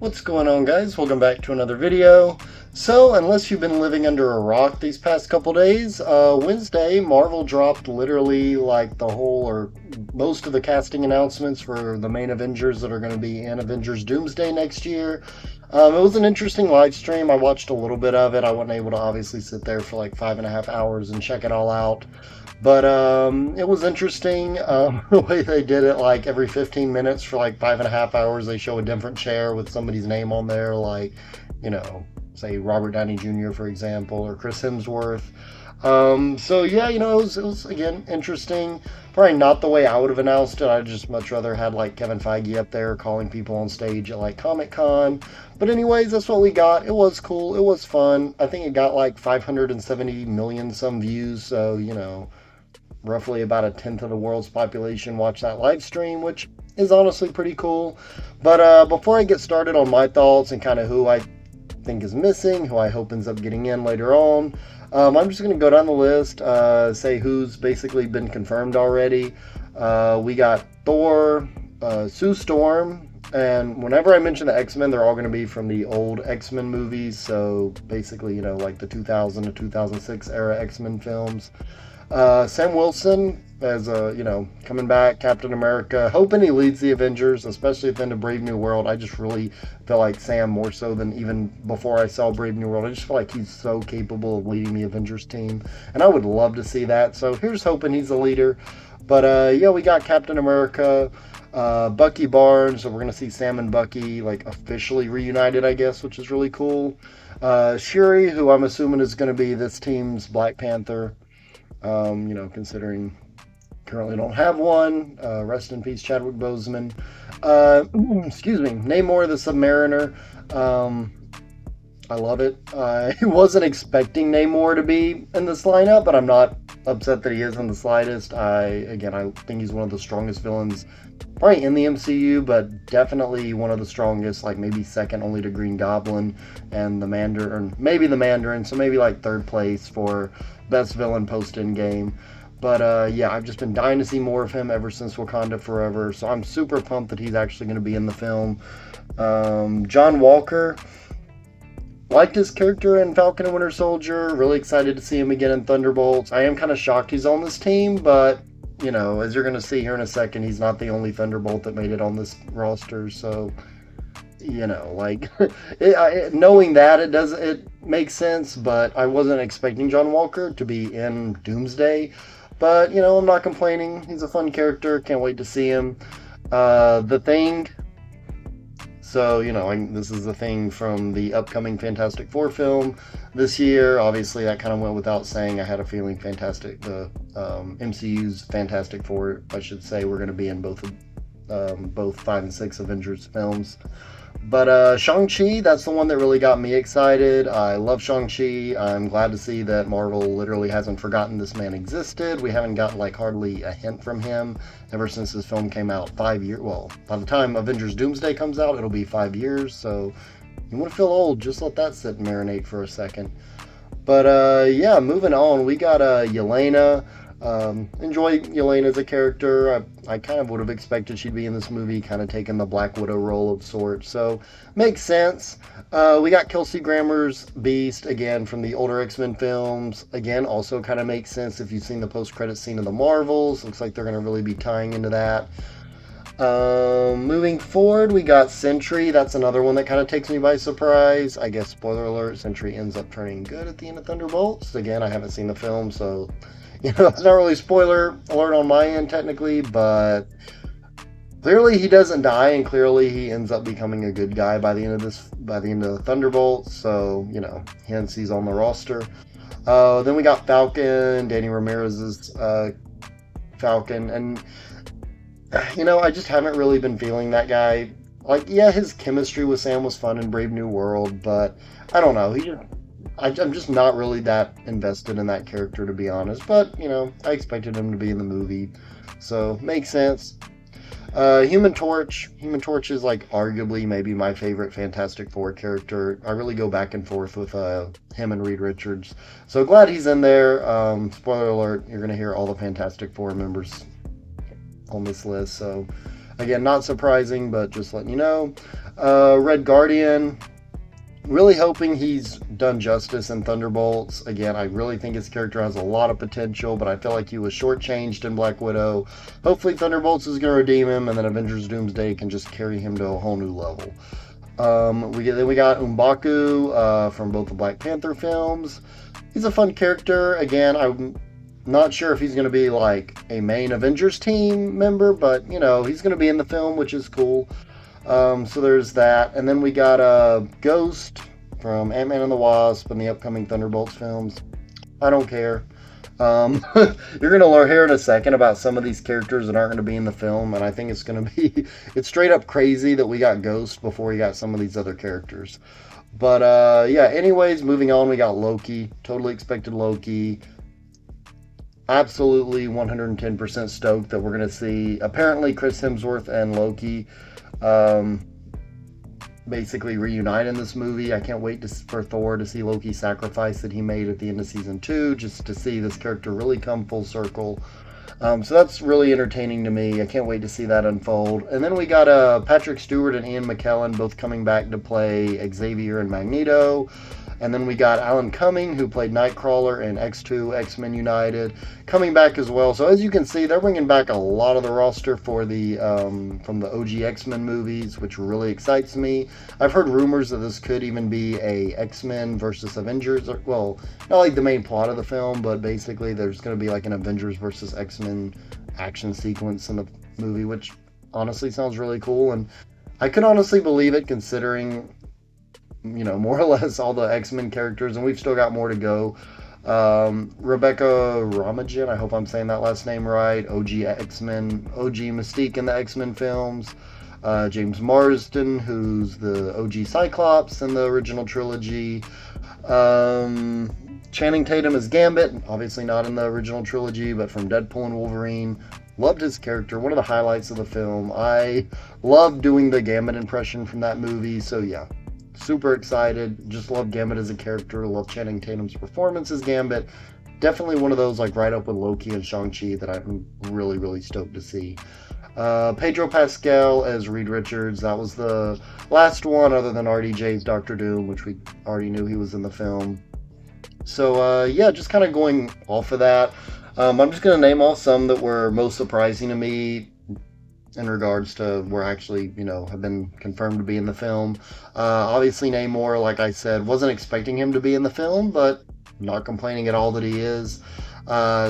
What's going on, guys? Welcome back to another video. So, unless you've been living under a rock these past couple days, Wednesday, Marvel dropped literally like the whole or most of the casting announcements for the main Avengers that are going to be in Avengers Doomsday next year. It was an interesting live stream. I watched a little bit of it. I wasn't able to obviously sit there for like 5.5 hours and check it all out. But it was interesting the way they did it. Like every 15 minutes for like 5.5 hours, they show a different chair with somebody's name on there, like, say Robert Downey Jr., for example, or Chris Hemsworth. So yeah, it was again interesting. Probably not the way I would have announced it. I'd just much rather had like Kevin Feige up there calling people on stage at like Comic-Con. But anyways, that's what we got. It was cool. It was fun. I think it got like 570 million some views. So, roughly about 1/10 of the world's population watch that live stream, which is honestly pretty cool. But before I get started on my thoughts and kind of who I think is missing, who I hope ends up getting in later on, I'm just going to go down the list, say who's basically been confirmed already. We got Thor, Sue Storm, and whenever I mention the X-Men, they're all going to be from the old X-Men movies, so basically, like the 2000 to 2006 era X-Men films. Sam Wilson as coming back, Captain America, hoping he leads the Avengers, especially at the end of Brave New World. I just really feel like Sam, more so than even before I saw Brave New World, I just feel like he's so capable of leading the Avengers team, and I would love to see that. So here's hoping he's the leader. But yeah, we got Captain America, Bucky Barnes, so we're gonna see Sam and Bucky like officially reunited, I guess, which is really cool. Shuri, who I'm assuming is going to be this team's Black Panther. Considering currently don't have one. Rest in peace, Chadwick Boseman. Excuse me, Namor the Submariner. I love it. I wasn't expecting Namor to be in this lineup, but I'm not upset that he is in the slightest. I think he's one of the strongest villains probably in the MCU, but definitely one of the strongest, like maybe second only to Green Goblin and the Mandarin, maybe the Mandarin, so maybe like third place for best villain post-Endgame. But yeah, I've just been dying to see more of him ever since Wakanda Forever, so I'm super pumped that he's actually going to be in the film. John Walker, liked his character in Falcon and Winter Soldier, really excited to see him again in Thunderbolts. I am kind of shocked he's on this team, but as you're going to see here in a second, he's not the only Thunderbolt that made it on this roster. So, like, knowing that, it makes sense, but I wasn't expecting John Walker to be in Doomsday. But, I'm not complaining. He's a fun character. Can't wait to see him. The Thing. So, this is the Thing from the upcoming Fantastic Four film this year. Obviously, that kind of went without saying. I had a feeling the MCU's Fantastic Four, I should say, we're going to be in both 5 and 6 Avengers films. But Shang-Chi, that's the one that really got me excited. I love Shang-Chi. I'm glad to see that Marvel literally hasn't forgotten this man existed. We haven't gotten like hardly a hint from him ever since this film came out 5 years. Well, by the time Avengers Doomsday comes out, it'll be 5 years. So you want to feel old, just let that sit and marinate for a second. But yeah, moving on, we got Yelena. Enjoy Yelena as a character. I kind of would have expected she'd be in this movie, kind of taking the Black Widow role of sorts, so makes sense. We got Kelsey Grammer's Beast, again, from the older X-Men films. Again, also kind of makes sense if you've seen the post-credit scene of the Marvels. Looks like they're going to really be tying into that. Moving forward, we got Sentry. That's another one that kind of takes me by surprise. I guess, spoiler alert, Sentry ends up turning good at the end of Thunderbolts. Again, I haven't seen the film, so it's not really spoiler alert on my end technically, but clearly he doesn't die, and clearly he ends up becoming a good guy by the end of Thunderbolts. So, hence he's on the roster. Then we got Falcon, Danny Ramirez's Falcon, and I just haven't really been feeling that guy. Like, yeah, his chemistry with Sam was fun in Brave New World, but I don't know. I'm just not really that invested in that character, to be honest. But, I expected him to be in the movie, so makes sense. Human Torch. Human Torch is, like, arguably maybe my favorite Fantastic Four character. I really go back and forth with him and Reed Richards. So glad he's in there. Spoiler alert, you're going to hear all the Fantastic Four members on this list. So Again, not surprising, but just letting you know. Red Guardian, really hoping he's done justice in Thunderbolts. Again, I really think his character has a lot of potential, but I feel like he was shortchanged in Black Widow. Hopefully Thunderbolts is going to redeem him, and then Avengers Doomsday can just carry him to a whole new level. We got M'Baku from both the Black Panther films. He's a fun character. Again, I'm not sure if he's going to be like a main Avengers team member, but you know, he's going to be in the film, which is cool. So there's that. And then we got Ghost from Ant-Man and the Wasp and the upcoming Thunderbolts films. I don't care. You're going to learn here in a second about some of these characters that aren't going to be in the film, and I think it's going to be, it's straight up crazy that we got Ghost before we got some of these other characters. But yeah, anyways, moving on, we got Loki. Totally expected Loki. Absolutely 110% stoked that we're going to see, apparently, Chris Hemsworth and Loki basically reunite in this movie. I can't wait for Thor to see Loki's sacrifice that he made at the end of season 2, just to see this character really come full circle. So that's really entertaining to me. I can't wait to see that unfold. And then we got Patrick Stewart and Ian McKellen both coming back to play Xavier and Magneto. And then we got Alan Cumming, who played Nightcrawler in X2, X-Men United, coming back as well. So as you can see, they're bringing back a lot of the roster for the from the OG X-Men movies, which really excites me. I've heard rumors that this could even be a X-Men versus Avengers. Well, not like the main plot of the film, but basically there's going to be like an Avengers versus X-Men action sequence in the movie, which honestly sounds really cool. And I could honestly believe it, considering, you know, more or less all the X-Men characters, and we've still got more to go. Rebecca Romijn, I hope I'm saying that last name right, OG X-Men, OG Mystique in the X-Men films. James Marsden, who's the OG Cyclops in the original trilogy. Channing Tatum as Gambit, obviously not in the original trilogy, but from Deadpool and Wolverine. Loved his character, one of the highlights of the film. I love doing the Gambit impression from that movie, so yeah. Super excited. Just love Gambit as a character. Love Channing Tatum's performance as Gambit. Definitely one of those, like, right up with Loki and Shang-Chi that I'm really, really stoked to see. Pedro Pascal as Reed Richards. That was the last one other than RDJ's Doctor Doom, which we already knew he was in the film. So, yeah, just kind of going off of that. I'm just going to name off some that were most surprising to me in regards to where actually, you know, have been confirmed to be in the film. Obviously, Namor, like I said, wasn't expecting him to be in the film, but not complaining at all that he is.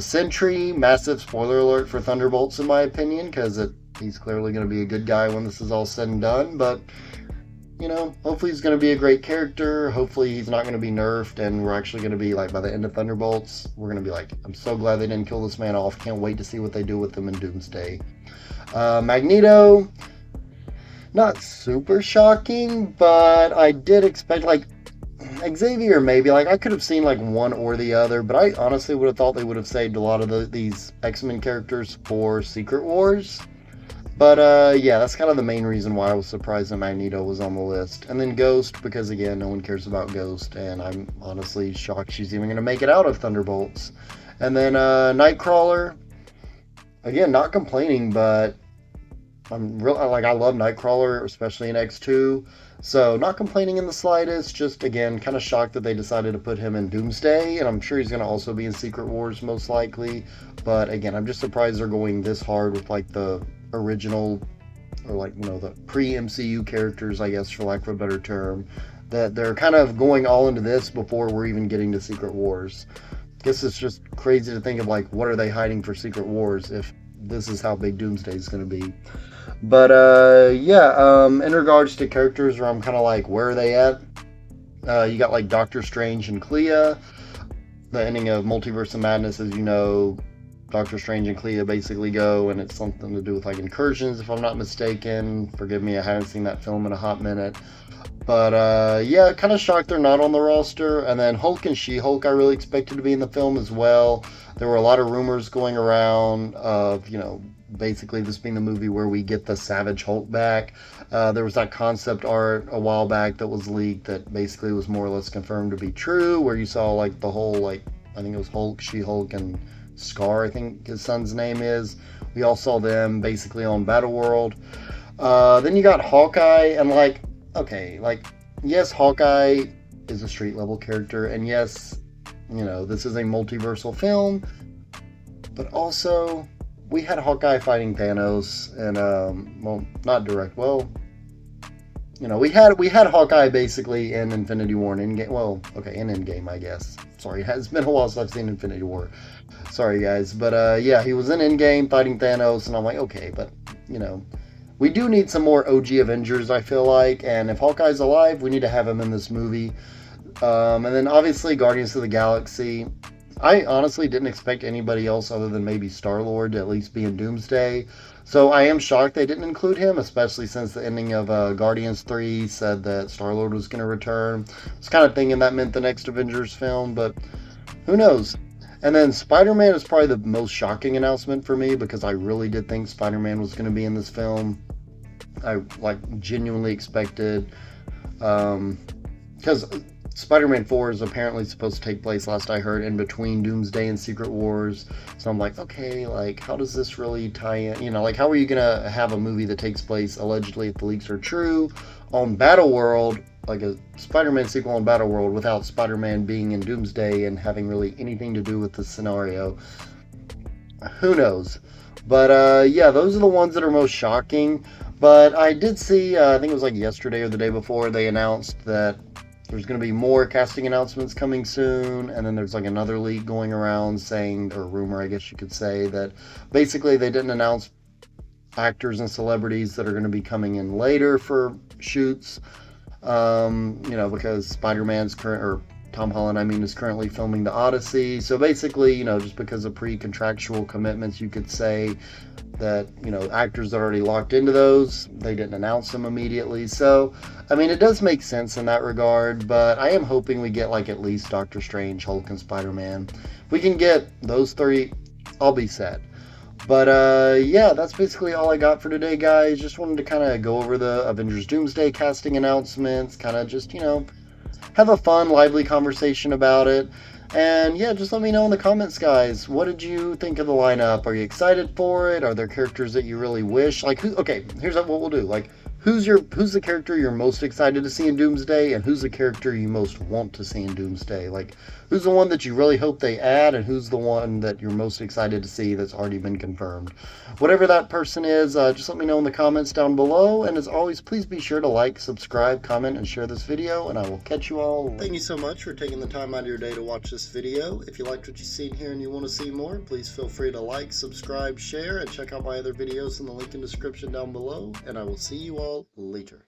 Sentry, massive spoiler alert for Thunderbolts, in my opinion, because he's clearly going to be a good guy when this is all said and done, but, you know, hopefully he's going to be a great character. Hopefully he's not going to be nerfed, and we're actually going to be, like, by the end of Thunderbolts, we're going to be like, I'm so glad they didn't kill this man off. Can't wait to see what they do with him in Doomsday. Magneto, not super shocking, but I did expect, like, Xavier maybe, like, I could have seen, like, one or the other, but I honestly would have thought they would have saved a lot of these X-Men characters for Secret Wars. But, yeah, that's kind of the main reason why I was surprised that Magneto was on the list. And then Ghost, because, again, no one cares about Ghost, and I'm honestly shocked she's even going to make it out of Thunderbolts. And then Nightcrawler, again, not complaining, but I love Nightcrawler, especially in X2. So not complaining in the slightest, just, again, kind of shocked that they decided to put him in Doomsday, and I'm sure he's going to also be in Secret Wars, most likely. But, again, I'm just surprised they're going this hard with, like, the original, or, like, you know, the pre-MCU characters, I guess, for lack of a better term, that they're kind of going all into this before we're even getting to Secret Wars. I guess it's just crazy to think of, like, what are they hiding for Secret Wars if this is how big Doomsday is going to be. But, yeah, in regards to characters where I'm kind of like, where are they at? You got, like, Doctor Strange and Clea. The ending of Multiverse of Madness, as you know, Doctor Strange and Clea basically go, and it's something to do with, like, incursions, if I'm not mistaken. Forgive me, I haven't seen that film in a hot minute. But, yeah, kind of shocked they're not on the roster. And then Hulk and She-Hulk I really expected to be in the film as well. There were a lot of rumors going around of, you know, basically this being the movie where we get the Savage Hulk back. There was that concept art a while back that was leaked that basically was more or less confirmed to be true, where you saw, like, the whole, like, I think it was Hulk, She-Hulk, and Scar, I think his son's name is, We all saw them basically on Battle World. Then you got Hawkeye, and like, okay, like, yes, Hawkeye is a street level character, and yes, this is a multiversal film, but also we had Hawkeye fighting Thanos, and well, not direct. Well, we had Hawkeye basically in Infinity War and Endgame. Well, okay, in Endgame, I guess. Sorry, it's been a while since I've seen Infinity War. Sorry, guys, but yeah, he was in Endgame fighting Thanos, and I'm like, okay, but we do need some more OG Avengers, I feel like, and if Hawkeye's alive, we need to have him in this movie. And then obviously Guardians of the Galaxy. I honestly didn't expect anybody else other than maybe Star-Lord to at least be in Doomsday. So I am shocked they didn't include him, especially since the ending of Guardians 3 said that Star-Lord was going to return. I was kind of thinking that meant the next Avengers film, but who knows? And then Spider-Man is probably the most shocking announcement for me because I really did think Spider-Man was going to be in this film. I genuinely expected, because Spider-Man 4 is apparently supposed to take place, last I heard, in between Doomsday and Secret Wars. So I'm like, okay, how does this really tie in? How are you going to have a movie that takes place, allegedly, if the leaks are true, on Battle World, like a Spider-Man sequel on Battle World, without Spider-Man being in Doomsday and having really anything to do with the scenario? Who knows? But yeah, those are the ones that are most shocking. But I did see, I think it was yesterday or the day before, they announced that there's going to be more casting announcements coming soon, and then there's another leak going around saying, or rumor I guess you could say, that basically they didn't announce actors and celebrities that are going to be coming in later for shoots, because Spider-Man's or Tom Holland, is currently filming The Odyssey. So basically, just because of pre-contractual commitments, you could say that, actors that are already locked into those, they didn't announce them immediately. So, it does make sense in that regard, but I am hoping we get, at least Doctor Strange, Hulk, and Spider-Man. If we can get those three, I'll be set. But, yeah, that's basically all I got for today, guys. Just wanted to kind of go over the Avengers Doomsday casting announcements, kind of just, have a fun, lively conversation about it. And yeah, just let me know in the comments, guys. What did you think of the lineup? Are you excited for it? Are there characters that you really wish? Okay, here's what we'll do. Who's the character you're most excited to see in Doomsday, and who's the character you most want to see in Doomsday? Who's the one that you really hope they add, and who's the one that you're most excited to see that's already been confirmed? Whatever that person is, just let me know in the comments down below. And as always, please be sure to like, subscribe, comment, and share this video, and I will catch you all. Thank you so much for taking the time out of your day to watch this video. If you liked what you've seen here and you want to see more, please feel free to like, subscribe, share, and check out my other videos in the link in the description down below, and I will see you all later.